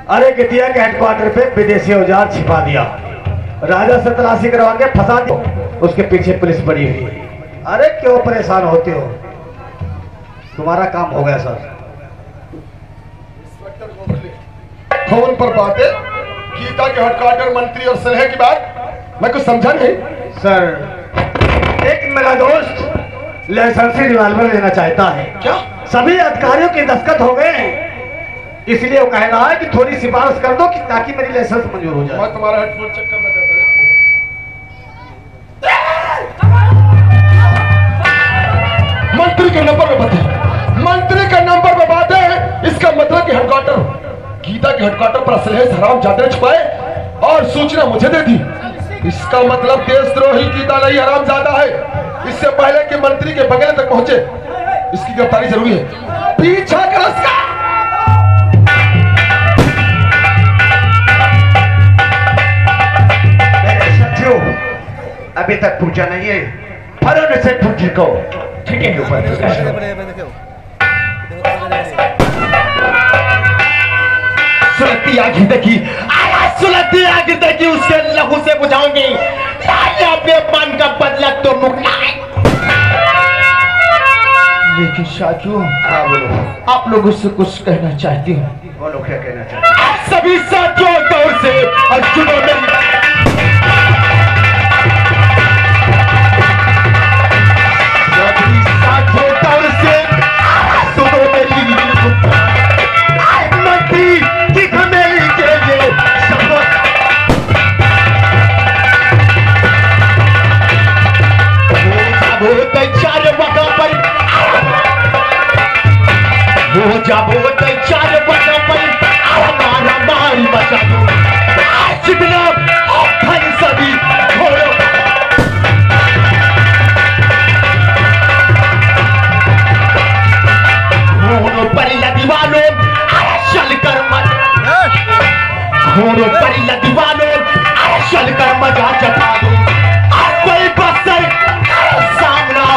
अरे गिद्दिया के हेडक्वार्टर पे विदेशी औजार छिपा दिया, राजा से तलाशी करवा के फंसा दिया, उसके पीछे पुलिस पड़ी हुई। अरे क्यों परेशान होते हो, तुम्हारा काम हो गया सर। फोन पर बातें, गीता के हेडक्वार्टर मंत्री और सलहे की बात, मैं कुछ समझा नहीं सर। एक मेरा दोस्त लाइसेंसी रिवॉल्वर लेना चाहता है। क्या? सभी अधिकारियों के दस्तखत हो गए हैं, इसलिए वो कह रहा है कि थोड़ी सिफारिश कर दो कि ताकि मेरी लाइसेंस मंजूर हो जाए। मैं तुम्हारा हेडफोन चेक करना चाहता हूँ। मंत्री के नंबर पे बातें, मंत्री के नंबर पे बातें। इसका मतलब कि हेडक्वार्टर, गीता के हेडक्वार्टर पर असलहे हराम जाते छुपाए और सूचना मुझे दे दी। इसका मतलब देशद्रोही गीता नहीं हराम ज्यादा है। इससे पहले कि मंत्री के बंगले तक पहुंचे, इसकी गिरफ्तारी जरूरी है। पीछा कर इसका। अभी तक पूछा नहीं है, फौरन से पूछी को ठीक है ऊपर। सुलगती आग देखी, आवाज सुलगती आग देखी, उसके लहू से बुझाऊंगी अपने अपमान का बदला तो मुकना है। लेकिन साथियों, हाँ बोलो। आप लोगों से कुछ कहना चाहती हूँ। बोलो क्या कहना चाहते हैं? आप सभी साथियों दौर से अर्जुनों में जब वो चार बजा पर हमारा माल बचा दो सभी घोड़ों पर दीवानों चल कर घोड़ों पर दीवानों चल कर मजा चटा दो। कोई बसर सामना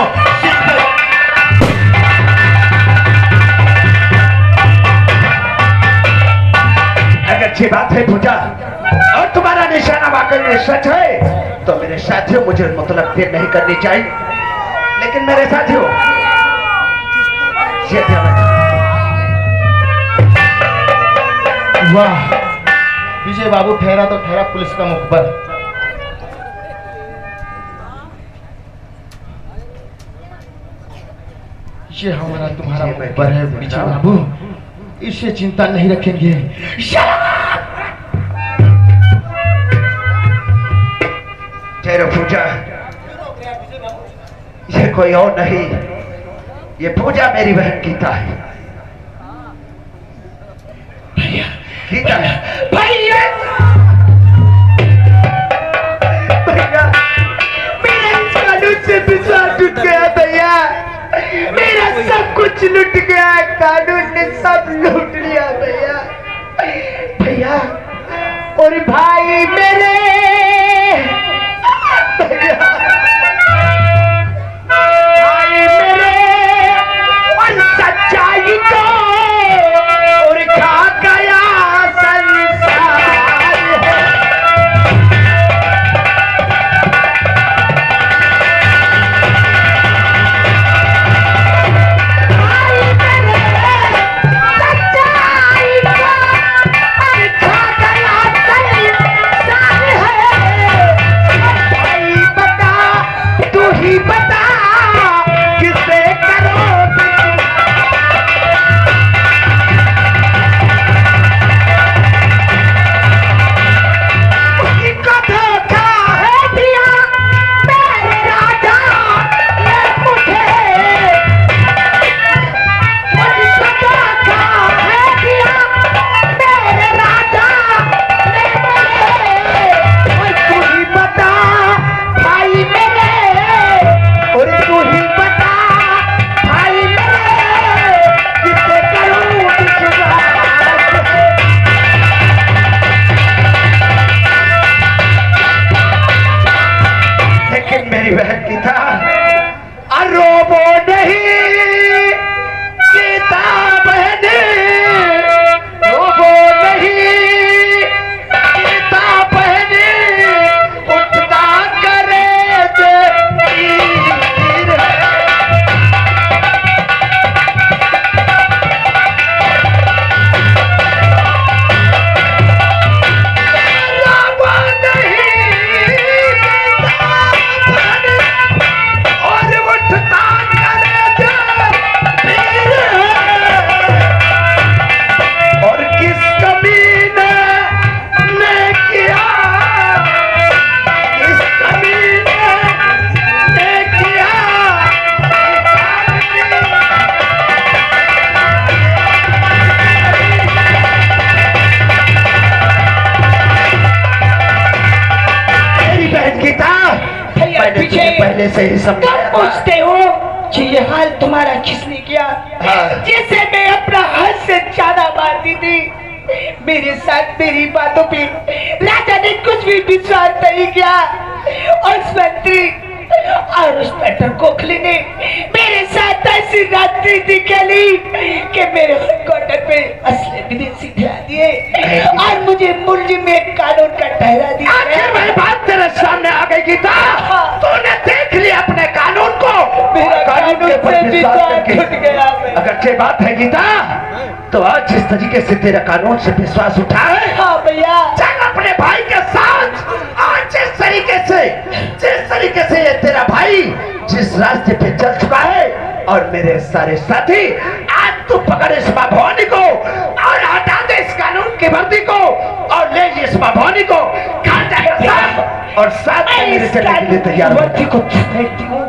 अच्छी बात है पूजा, और तुम्हारा निशाना वाकई में सच है तो मेरे साथियों मुझे मतलब देर नहीं करनी चाहिए। लेकिन मेरे साथियों, वाह विजय बाबू, ठहरा तो ठहरा पुलिस का मुखबर। ये हमारा तुम्हारा मुखबर है विजय बाबू, इससे चिंता नहीं रखेंगे। ठहरो पूजा, ये कोई और नहीं, ये पूजा मेरी बहन गीता है। गीता भैया मेरा कानून से विश्वास टूट गया भैया, मेरा सब कुछ लूट गया, कानून ने सब लूट लिया भैया। भैया और भाई मेरे भाई मेरे और सच्चाई को और खा गया संसार है। सच्चाई को और खा गया संसार। मैंने सही समझाया। पूछते हो कि ये हाल तुम्हारा किसने किया? हाँ। जिसे मैं अपना हद से ज्यादा मानती थी, मेरे साथ मेरी बातों पे राजा ने कुछ भी विश्वास नहीं किया। और उस मंत्री और उस पेटर गोखले ने मेरे साथ ऐसी राजनीति खेली कि मेरे हेडक्वार्टर पे असली विदेशी ध्यान दिए और मुझे मुल्जिम में कानून का ठहरा दिया। आखिर वही बात तेरे सामने आ गई गीता। तूने देख लिया अपने कानून को। मेरा कानून के से प्रति विश्वास की। टूट गया। अगर ये बात है गीता, तो आज जिस तरीके से तेरा कानून से विश्वास उठा है, हाँ भैया, चल अपने भाई के साथ। आज जिस तरीके से ये तेरा भाई जिस रास्ते पे चल चुका है, और मेरे सारे साथी, आज तू पकड़ इस माँ भवानी को और हटा दे इस कानून की वर्दी को और ले इस माँ भवानी को काटा के साथ और साथ में मेरे चलने के लिए तैयार हो। वर्दी को फेंकती हूँ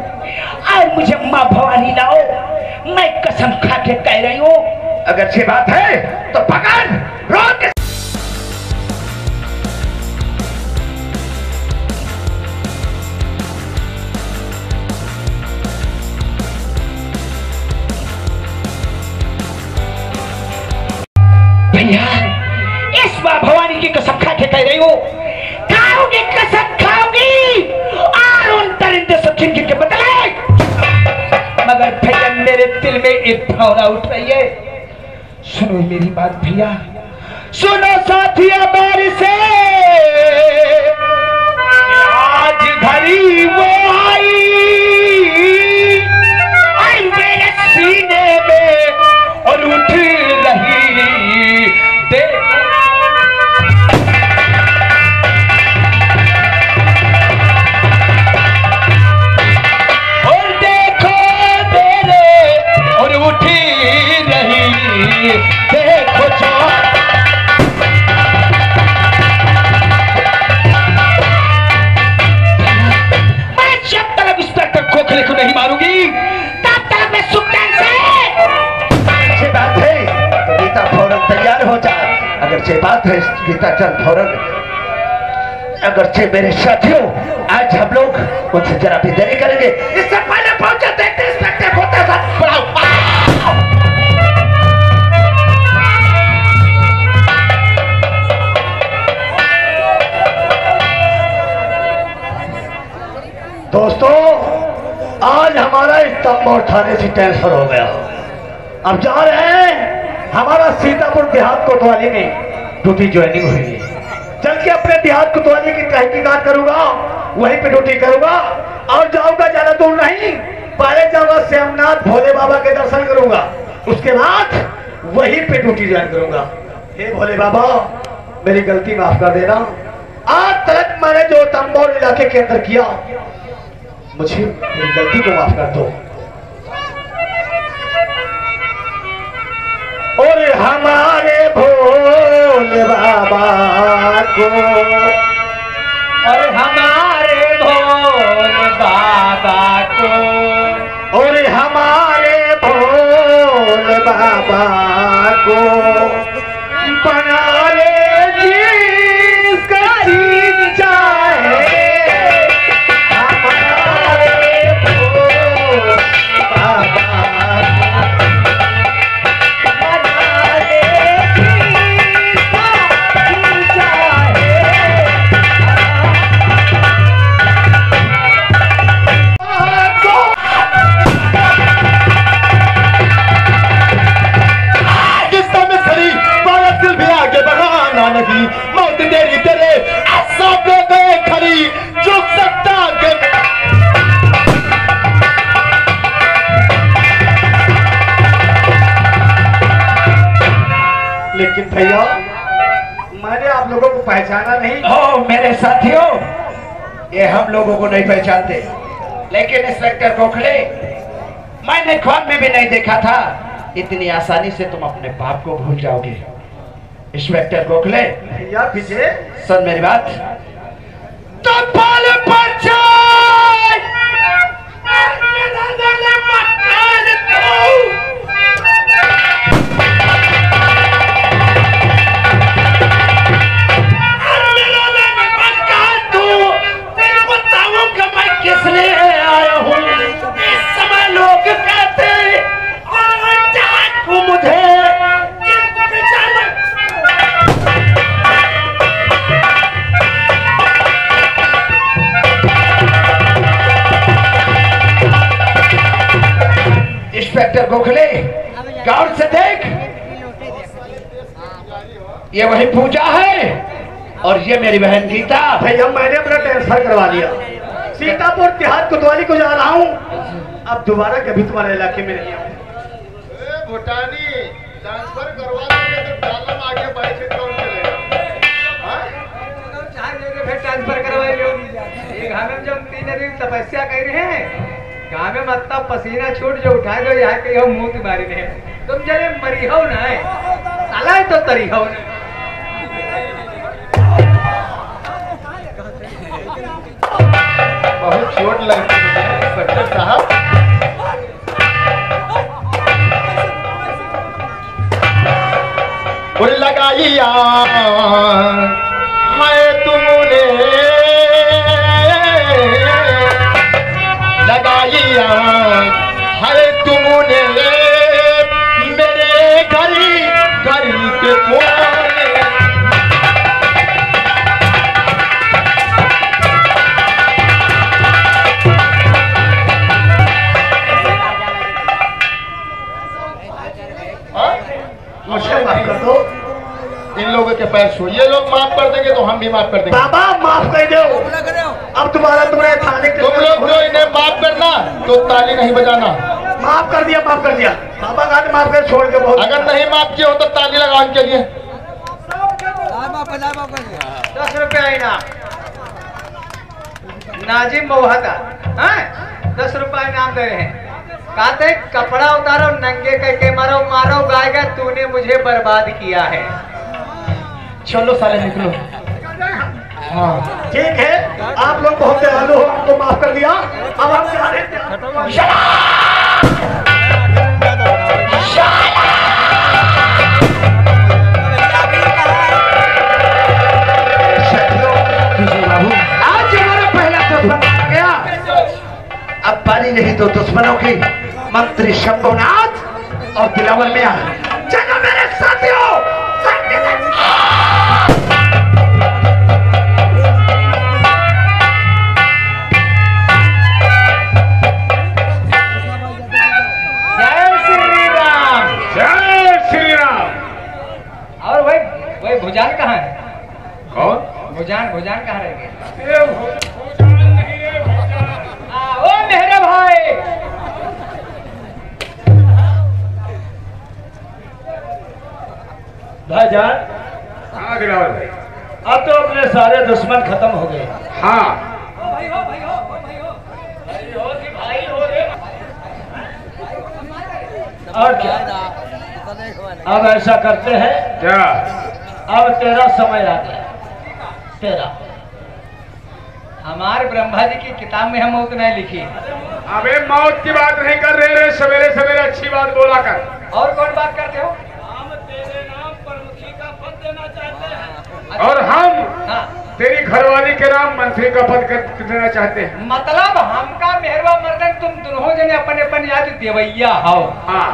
और मुझे माँ भवानी लाओ। मैं कसम खा के कह रही हूँ। अगर ये बात है तो पकड़ रोक। भैया, इस माँ भवानी की कसम खा के कह रही हूँ, खाओगी कसम खाओगी और उन दरिंदे से गिन के बदले। मगर भैया मेरे दिल में एक भावना उठ रही है। सुनो मेरी बात भैया, सुनो साथिया बारी से, आज घड़ी वो आई मेरे सीने में और उठ रही। और देखो मेरे और उठी रही, देखो मैं जब तक इंस्पेक्टर खोखले को नहीं मारूंगी तब तक मैं सुल्तान से। ये बात है तो गीता फौरन तैयार हो जा। अगर ये बात है गीता चल फौरन। अगर ये मेरे साथियों, आज हम लोग उनसे जरा भी देरी करेंगे। इससे पहले पहुंचे देखते इंस्पेक्टर होते साथ बढ़ाओ। दोस्तों, आज हमारा इस्तांबुल थाने से ट्रांसफर हो गया। अब जा रहे हैं हमारा सीतापुर देहात कोतवाली में ड्यूटी ज्वाइनिंग हुई है। चल के अपने देहात कोतवाली की तहकीकात करूंगा, वहीं पे ड्यूटी करूंगा और जाऊंगा ज्यादा दूर नहीं। पहले जाऊंगा श्यामनाथ भोले बाबा के दर्शन करूंगा, उसके बाद वहीं पे ड्यूटी ज्वाइन करूंगा। हे भोले बाबा, मेरी गलती माफ कर देना। आज तक मैंने जो तंबोर इलाके के अंदर किया, मुझे मेरी गलती को माफ कर दो। और हमारे भोले बाबा को, और हमारे भोले बाबा को, और हमारे भोले बाबा को बना ले जिसका जी चाहे। हमारे भोले बाबा नहीं, मौत तेरी तेरे ऐसा गए खड़ी झुक सकता के। लेकिन भैया, मैंने आप लोगों को पहचाना नहीं। ओ मेरे साथियों, ये हम लोगों को नहीं पहचानते, लेकिन इंस्पेक्टर गोखले, मैंने ख्वाब में भी नहीं देखा था इतनी आसानी से तुम अपने बाप को भूल जाओगे। इंस्पेक्टर गोखले, भैया पीछे सुन मेरी बात। तो पाले पर जाए किस लिए आया गोखले गौर से देख, ये वही पूजा है और ये मेरी बहन गीता। भैया मैंने अपना ट्रांसफर करवा लिया, सीतापुर तिहाड़ कोतवाली को जा रहा हूँ, अब दोबारा कभी तुम्हारे इलाके में नहीं आऊंगा। भूटानी ट्रांसफर करवा देंगे तो डालम आगे बाइक से कौन चलेगा? ट्रांसफर करवाई लो। एक हमें जब 3 दिन तपस्या कर रहे हैं, गाँव में मतलब पसीना छूट जो उठा दो यहाँ के मुंह तुम्हारी नहीं, तुम जरे मरी हो ना साला तो तरी हो ना। बहुत चोट लगती है इंस्पेक्टर साहब। और लगाइया है तुमने, लगाइया है तुमने मेरे घर के कोने। मुझे माफ कर दो। इन लोगों के पैर छू, ये लोग माफ कर देंगे तो हम भी माफ कर देंगे। बाबा माफ कर दो, अब तुम्हारा तुम्हारे थाने के तुम लोग जो इन्हें माफ करना तो ताली नहीं बजाना। माफ कर दिया, माफ कर दिया। बाबा का माफ कर, छोड़ के बहुत। अगर नहीं माफ किया हो तो ताली लगाओ इनके लिए। 10 रुपया इनाम नाजिम मऊहता, 10 रुपया इनाम दे रहे हैं। कहते कपड़ा उतारो नंगे करके मारो, मारो गाएगा तूने मुझे बर्बाद किया है। चलो साले निकलो। हाँ ठीक है, आप लोग बहुत दयालु हो, आपको माफ कर दिया। अब हम जा रहे हैं। आज हमारा पहला दुश्मन आ गया, अब पानी नहीं तो दुश्मनों की मंत्री शंभुनाथ और दिलावर मियां। चलो मेरे साथियों, जय श्री राम। जय श्री राम। और वही भुजान कहाँ है? कौन? भुजान कहाँ रह गए? ओ मेरे भाई, भाईजान, हाँ दिलावर भाई। अब तो अपने सारे दुश्मन खत्म हो गए। हाँ और क्या, अब ऐसा करते हैं, क्या? अब तेरा समय आ गया। तेरा हमारे ब्रह्मा जी की किताब में हम मौत नहीं लिखी। अबे मौत की बात नहीं कर रहे रे, सवेरे सवेरे अच्छी बात बोला कर। और कौन बात करते हो? और हम हाँ, तेरी घरवाली के नाम मंत्री का पद देना चाहते हैं। मतलब हमका मेहरबा मर्दन तुम दोनों जने अपने अपन याद देवैया हो। हाँ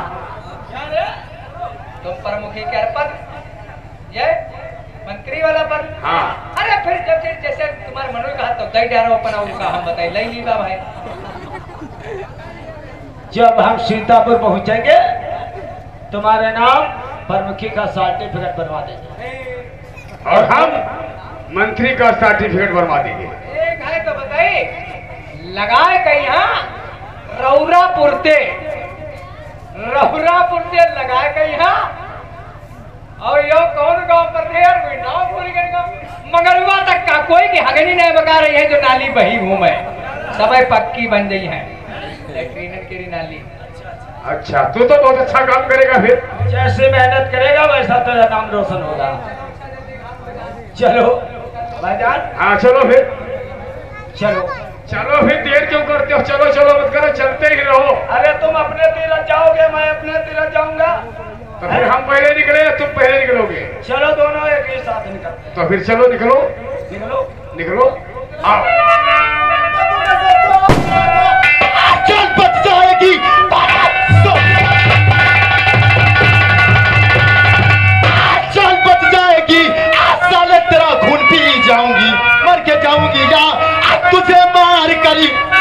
तुम प्रमुखी के पद, ये मंत्री वाला पद। हाँ। अरे फिर जब जैसे तुम्हारे मनोज कहा तो दई डारो अपना उनका हम बताई लई लीबा भाई। जब हम सीतापुर पहुंचेंगे तुम्हारे नाम प्रमुखी का सर्टिफिकेट बनवा देंगे और हम मंत्री का सर्टिफिकेट बनवा देंगे। एक है तो बताइए, लगाए कहीं रौरा पुरते लगाए कहीं और यो कौन गांव पर थे यार, कोई नाम भूल गए गांव। मगरवा तक का कोई की हगनी नहीं बगा रही है जो नाली बही घूमे, सब पक्की बन गई है लेट्रिन की नाली। अच्छा, तू तो बहुत अच्छा काम करेगा फिर। जैसे मेहनत करेगा वैसा तेरा नाम रोशन होगा। चलो भाईजान, हाँ चलो फिर। चलो चलो फिर, देर क्यों करते हो? चलो चलो मत करो, चलते ही रहो। अरे तुम अपने तीरथ जाओगे, मैं अपने तीरथ जाऊंगा। तो फिर हम पहले निकले या तुम पहले निकलोगे? चलो दोनों एक ही साथ निकलते तो फिर चलो, निकलो हैं। निकलो निकलो। आओ। चल बच जाएगी। चल बच जाएगी। आज साले तेरा खून पी जाऊंगी, मर के जाऊंगी या तुझे मार कर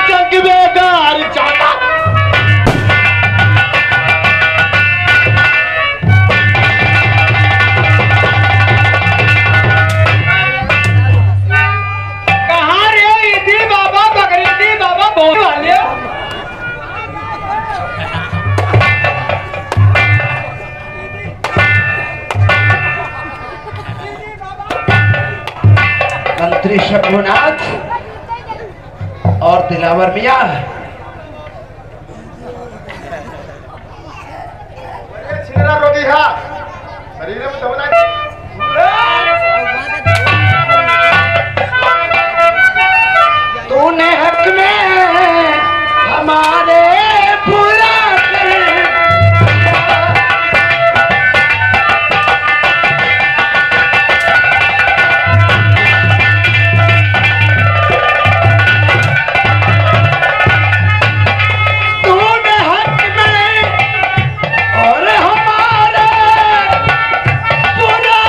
जंग बेगार जाना। अली शंभुनाथ और दिलावर मियाँ। रोगी है शरीर में दबना तूने हक में हमारे पूरा कर तूने हक में और हमारे पूरा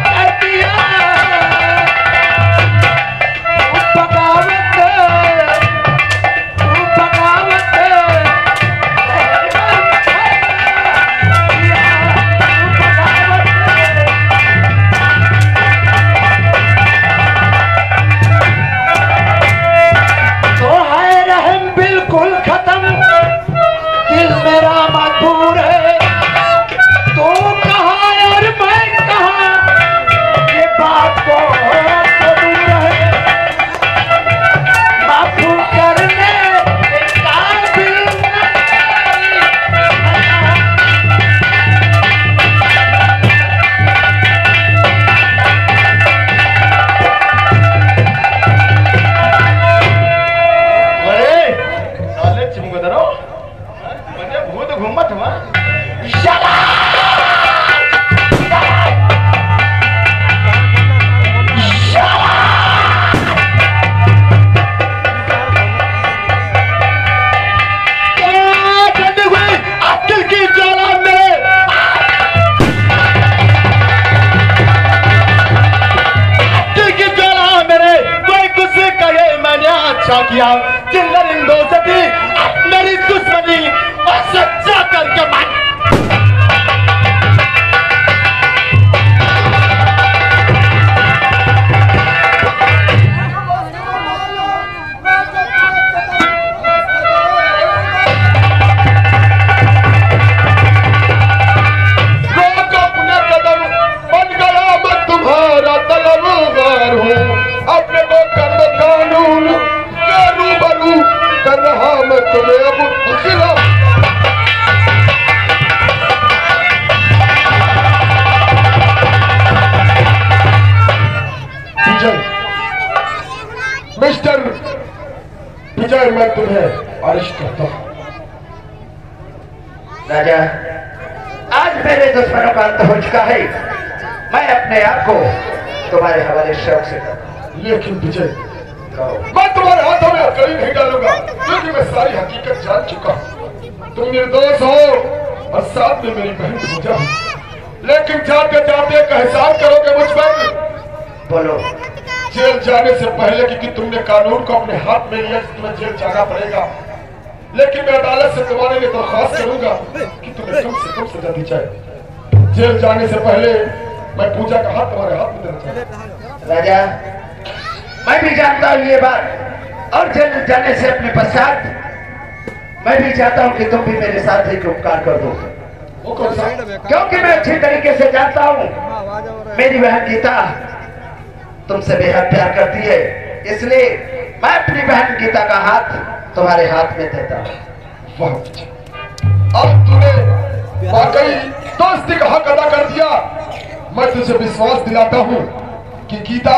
कर दिया। बगावत तो है रहम बिल्कुल खत्म, दिल मेरा मजबूर है। तू कहाँ और मैं कहाँ, ये बात को दूर है। माफू करने के काबिल साले चिमगदरो मने भूत घूमत हुआ अक्ल की ज्वाला में अक्ल की ज्वाला मेरे कोई कुछ कहे मैंने अच्छा किया। चिल्लरिंदो से भी मेरी दुश्मनी और सच्चा करके मान रोक अपने कदम बन गया मैं तुम्हारा तलबगार हूँ। अपने को कर दो कानून के रूबरू कर रहा मैं तुम्हें अब खिलाफ। विजय मिस्टर विजय मैं तुम्हें अरेस्ट करता हूँ। राजा, आज मेरे दुश्मनों का अंत हो चुका है। मैं अपने आप को तुम्हारे हवाले शौक से करता हूँ। लेकिन विजय कहो। मैं तुम्हारे हाथों में हथकड़ी नहीं डालूंगा, क्योंकि मैं सारी हकीकत जान चुका हूँ। तुम निर्दोष हो और साथ में मेरी बहन पूजा हो, लेकिन जाते जाते एक एहसान करोगे मुझ पर। बोलो। जेल जाने से पहले, क्योंकि तुमने कानून को अपने हाथ में लिया, तुम्हें जेल जाना पड़ेगा। लेकिन मैं अदालत से तुम्हारे लिए दरख्वास्त करूंगा कि तुम्हें कम से कम सजा दी जाए। जेल जाने से पहले मैं पूजा का हाथ तुम्हारे हाथ में देना चाहता हूं। राजा, मैं भी जानता हूँ ये बात, और जेल जाने से अपने पश्चात मैं भी चाहता हूँ कि तुम भी मेरे साथ एक उपकार कर दो। वो कौन सा? क्योंकि मैं अच्छी तरीके से जानता हूँ मेरी बहन गीता तुमसे बेहद प्यार करती है, इसलिए मैं अपनी बहन गीता का हाथ तुम्हारे हाथ में देता हूँ। वाह, अब तूने वाकई दोस्ती का हक अदा कर दिया। मैं तुझे विश्वास दिलाता हूँ कि गीता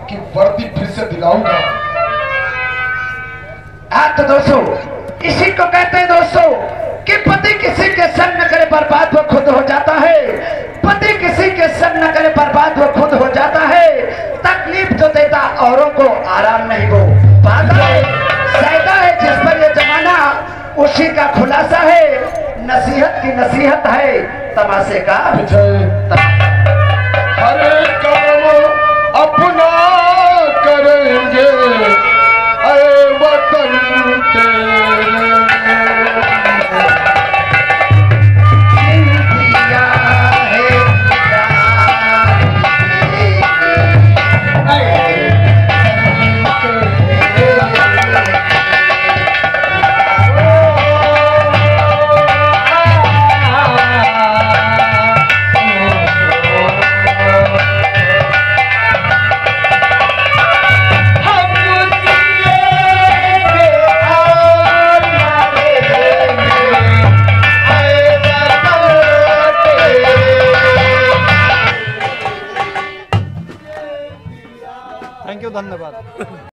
की वर्दी फिर से दिलाऊंगा। हाँ तो दोस्तों, इसी को कहते हैं दोस्तों कि पति किसी के संग न करे बर्बाद वो खुद हो जाता है। पति किसी के संग न करे बर्बाद वो खुद हो जाता है। तकलीफ जो देता औरों को आराम नहीं वो पाता है। सैदा है जिस पर ये जमाना, उसी का खुलासा है। नसीहत की नसीहत है, तमाशे का विजय हर काम अपना करेंगे ऐ वतन तेरे। दिया है थैंक यू, धन्यवाद।